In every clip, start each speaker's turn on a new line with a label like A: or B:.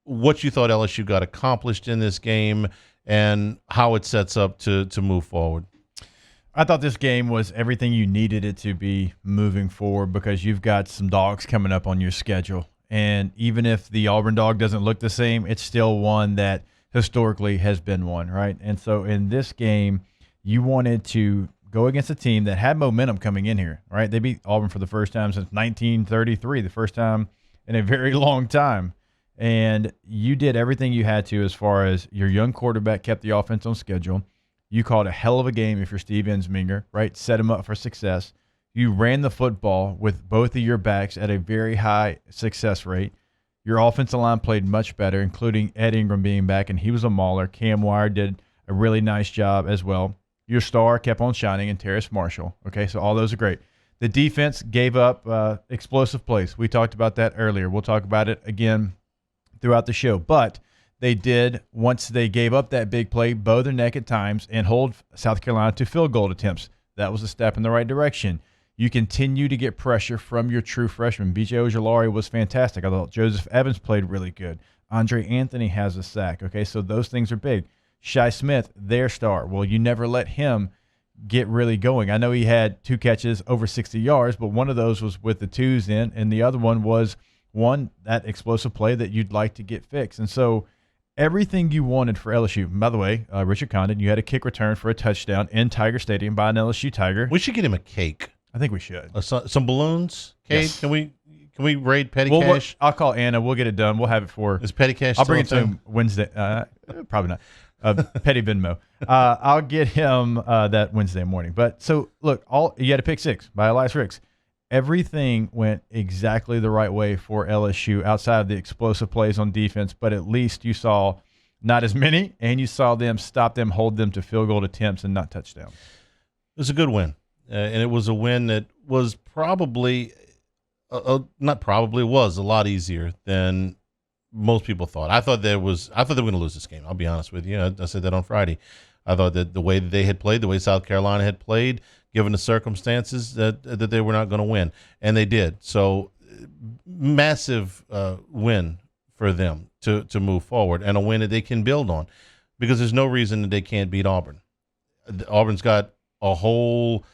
A: what you thought LSU got accomplished in this game and how it sets up to move forward.
B: I thought this game was everything you needed it to be moving forward because you've got some dogs coming up on your schedule. And even if the Auburn dog doesn't look the same, it's still one that historically has been one, right? And so in this game, you wanted to go against a team that had momentum coming in here, right? They beat Auburn for the first time since 1933, the first time in a very long time. And you did everything you had to as far as your young quarterback kept the offense on schedule. You called a hell of a game if you're Steve Ensminger, right? Set him up for success. You ran the football with both of your backs at a very high success rate. Your offensive line played much better, including Ed Ingram being back, and he was a mauler. Cam Wire did a really nice job as well. Your star kept on shining in Terrace Marshall. Okay, so all those are great. The defense gave up explosive plays. We talked about that earlier. We'll talk about it again throughout the show. But they did, once they gave up that big play, bow their neck at times and hold South Carolina to field goal attempts. That was a step in the right direction. You continue to get pressure from your true freshman. B.J. Ojulari was fantastic. I thought Joseph Evans played really good. Andre Anthony has a sack. Okay, so those things are big. Shi Smith, their star. Well, you never let him get really going. I know he had 2 catches over 60 yards, but one of those was with the twos in, and the other one was that explosive play that you'd like to get fixed. And so everything you wanted for LSU. By the way, Richard Condon, you had a kick return for a touchdown in Tiger Stadium by an LSU Tiger.
A: We should get him a cake.
B: I think we should.
A: Some balloons, cake.
B: Yes.
A: Can we raid Petty Cash?
B: I'll call Anna. We'll get it done. We'll have it for.
A: Is Petty Cash?
B: I'll bring it to him Wednesday. Probably not. Petty Venmo. I'll get him that Wednesday morning. But so look, you had a pick 6 by Eli Ricks. Everything went exactly the right way for LSU outside of the explosive plays on defense, but at least you saw not as many, and you saw them stop them, hold them to field goal attempts and not touchdowns.
A: It was a good win, and it was a win that was probably was a lot easier than most people thought. I thought they were going to lose this game. I'll be honest with you. I said that on Friday. I thought that the way that they had played, the way South Carolina had played, given the circumstances, that they were not going to win, and they did. So massive win for them to move forward, and a win that they can build on, because there's no reason that they can't beat Auburn. Auburn's got a whole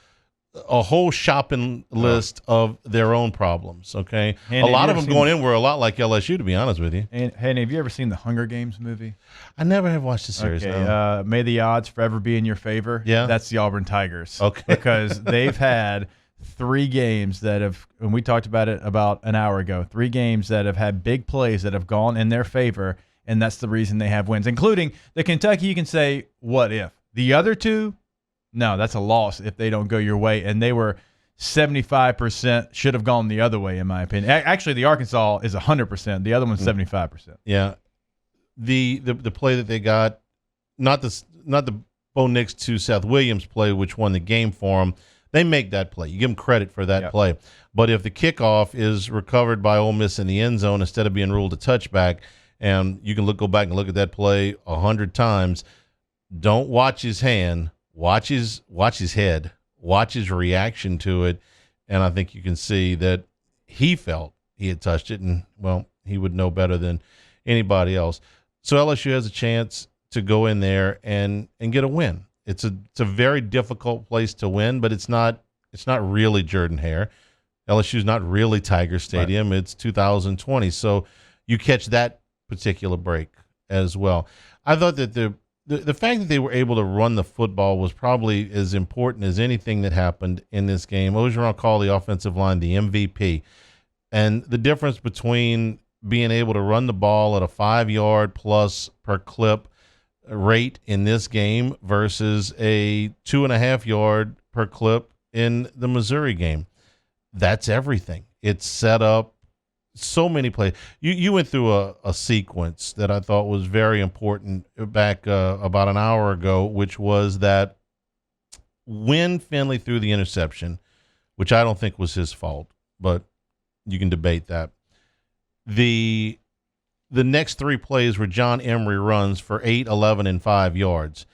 A: shopping list of their own problems. Okay,
B: and
A: a lot of them going in were a lot like LSU, to be honest with you.
B: And hey, have you ever seen the Hunger Games movie?
A: I never have watched the series.
B: Okay,
A: no.
B: May the odds forever be in your favor.
A: Yeah,
B: that's the Auburn Tigers.
A: Okay,
B: because they've had 3 games that have, and we talked about it about an hour ago. 3 games that have had big plays that have gone in their favor, and that's the reason they have wins, including the Kentucky. You can say, what if? The other 2, no, that's a loss if they don't go your way. And they were 75% should have gone the other way, in my opinion. Actually, the Arkansas is 100%. The other one's 75%.
A: Yeah, the play that they got, not the Bo Nix to Seth Williams play, which won the game for them. They make that play. You give them credit for that play. But if the kickoff is recovered by Ole Miss in the end zone instead of being ruled a touchback, and you can go back and look at that play 100 times, don't watch his hand. Watch his head. Watch his reaction to it, and I think you can see that he felt he had touched it, and, well, he would know better than anybody else. So LSU has a chance to go in there and get a win. It's a very difficult place to win, but it's not really Jordan-Hare. LSU's not really Tiger Stadium. Right. It's 2020, so you catch that particular break as well. I thought that the fact that they were able to run the football was probably as important as anything that happened in this game. Ogeron called the offensive line the MVP, and the difference between being able to run the ball at a 5-yard plus per clip rate in this game versus a 2.5-yard per clip in the Missouri game. That's everything. It's set up so many plays. You went through a sequence that I thought was very important back about an hour ago, which was that when Finley threw the interception, which I don't think was his fault, but you can debate that. The next 3 plays were John Emery runs for 8, 11, and 5 yards.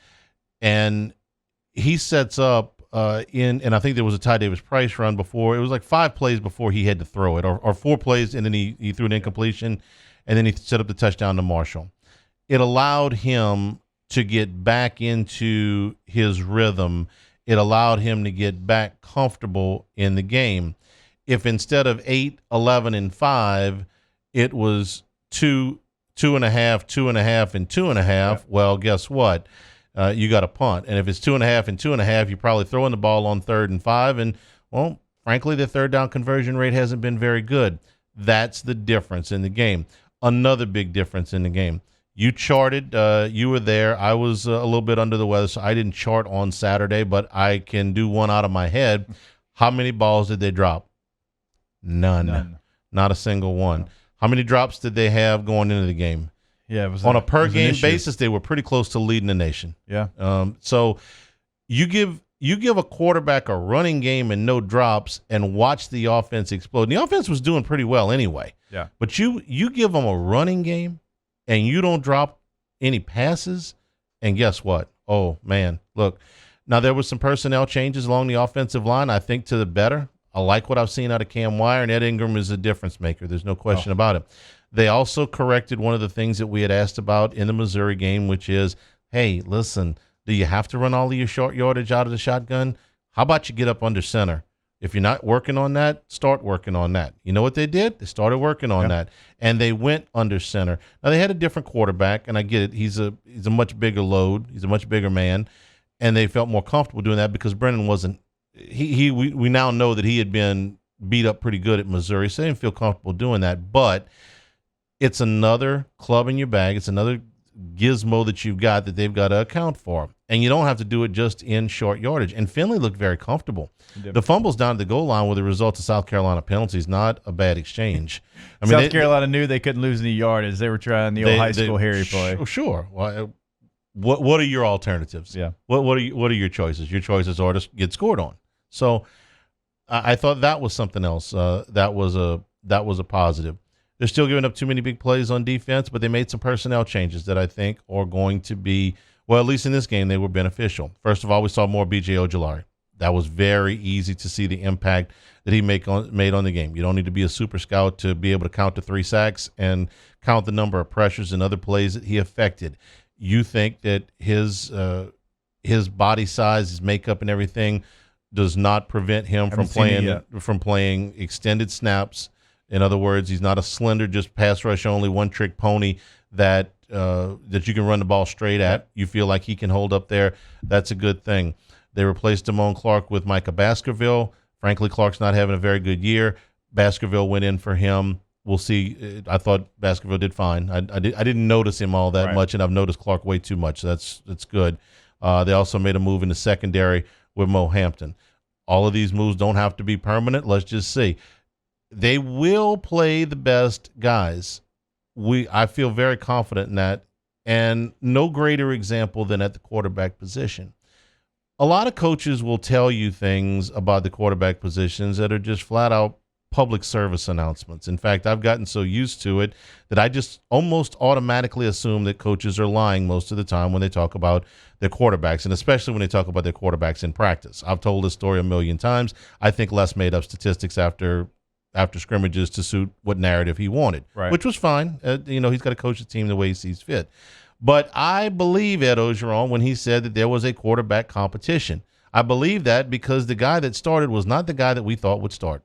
A: And he sets up and I think there was a Ty Davis Price run before. It was like 5 plays before he had to throw it, or 4 plays, and then he threw an incompletion. and then he set up the touchdown to Marshall. It allowed him to get back into his rhythm. It allowed him to get back comfortable in the game. If instead of 8, 11, and 5, it was 2, 2.5, 2.5, and 2.5, well, guess what? You got a punt. And if it's 2.5 and 2.5, you're probably throwing the ball on 3rd and 5. And, well, frankly, the third down conversion rate hasn't been very good. That's the difference in the game. Another big difference in the game. You charted. You were there. I was a little bit under the weather, so I didn't chart on Saturday, but I can do one out of my head. How many balls did they drop? None. Not a single one. No. How many drops did they have going into the game?
B: Yeah, it was
A: on a per-game basis, they were pretty close to leading the nation.
B: Yeah.
A: So you give a quarterback a running game and no drops and watch the offense explode. And the offense was doing pretty well anyway.
B: Yeah.
A: But you give them a running game and you don't drop any passes, and guess what? Oh, man, look. Now, there was some personnel changes along the offensive line, I think, to the better. I like what I've seen out of Cam Wire, and Ed Ingram is a difference maker. There's no question about it. They also corrected one of the things that we had asked about in the Missouri game, which is, hey, listen, do you have to run all of your short yardage out of the shotgun? How about you get up under center? If you're not working on that, start working on that. You know what they did? They started working on that, and they went under center. Now, they had a different quarterback, and I get it. He's a much bigger load. He's a much bigger man, and they felt more comfortable doing that because Brennan wasn't – we now know that he had been beat up pretty good at Missouri, so they didn't feel comfortable doing that. But it's another club in your bag. It's another gizmo that you've got that they've got to account for. And you don't have to do it just in short yardage. And Finley looked very comfortable. The fumbles down at the goal line were the result of South Carolina penalties, not a bad exchange.
B: I mean, South Carolina knew they couldn't lose any yardage. They were trying the old high school Harry play.
A: Sure. Well, what are your alternatives?
B: Yeah.
A: What are your choices? Your choices are to get scored on. So I thought that was something else. That was a positive. They're still giving up too many big plays on defense, but they made some personnel changes that I think are going to be, well, at least in this game, they were beneficial. First of all, we saw more B.J. Ojulari. That was very easy to see the impact that he made on the game. You don't need to be a super scout to be able to count to 3 sacks and count the number of pressures and other plays that he affected. You think that his body size, his makeup, and everything does not prevent him from playing extended snaps. In other words, he's not a slender, just pass rush only, one-trick pony that you can run the ball straight at. You feel like he can hold up there. That's a good thing. They replaced Damone Clark with Micah Baskerville. Frankly, Clark's not having a very good year. Baskerville went in for him. We'll see. I thought Baskerville did fine. I didn't notice him all that much, and I've noticed Clark way too much. So that's good. They also made a move in the secondary with Mo Hampton. All of these moves don't have to be permanent. Let's just see. They will play the best guys. I feel very confident in that, and no greater example than at the quarterback position. A lot of coaches will tell you things about the quarterback positions that are just flat out public service announcements. In fact, I've gotten so used to it that I just almost automatically assume that coaches are lying most of the time when they talk about their quarterbacks, and especially when they talk about their quarterbacks in practice. I've told this story a million times. I think Les made up statistics after scrimmages to suit what narrative he wanted, which was fine. He's got to coach the team the way he sees fit. But I believe Ed Orgeron when he said that there was a quarterback competition. I believe that because the guy that started was not the guy that we thought would start.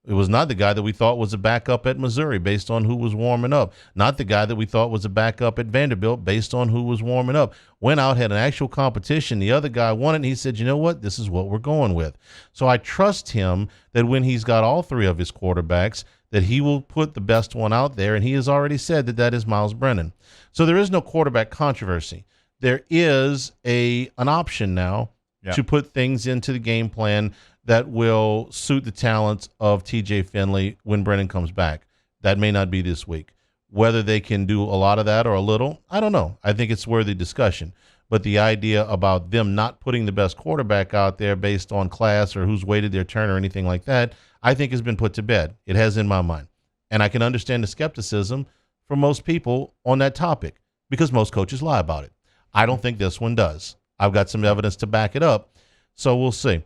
A: It was not the guy that we thought was a backup at Missouri based on who was warming up. Not the guy that we thought was a backup at Vanderbilt based on who was warming up. Went out, had an actual competition. The other guy won it, and he said, you know what? This is what we're going with. So I trust him that when he's got all 3 of his quarterbacks, that he will put the best one out there, and he has already said that is Miles Brennan. So there is no quarterback controversy. There is an option now to put things into the game plan that will suit the talents of TJ Finley when Brennan comes back. That may not be this week. Whether they can do a lot of that or a little, I don't know. I think it's worthy discussion. But the idea about them not putting the best quarterback out there based on class or who's waited their turn or anything like that, I think has been put to bed. It has in my mind. And I can understand the skepticism for most people on that topic because most coaches lie about it. I don't think this one does. I've got some evidence to back it up, so we'll see.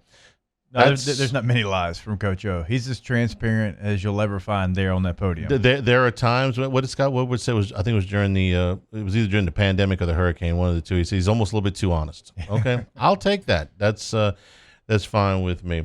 B: No, there's not many lies from Coach O. He's as transparent as you'll ever find there on that podium.
A: There are times what did Scott Woodward say was, I think it was during the it was either during the pandemic or the hurricane, one of the two. He said he's almost a little bit too honest. Okay, I'll take that. That's fine with me.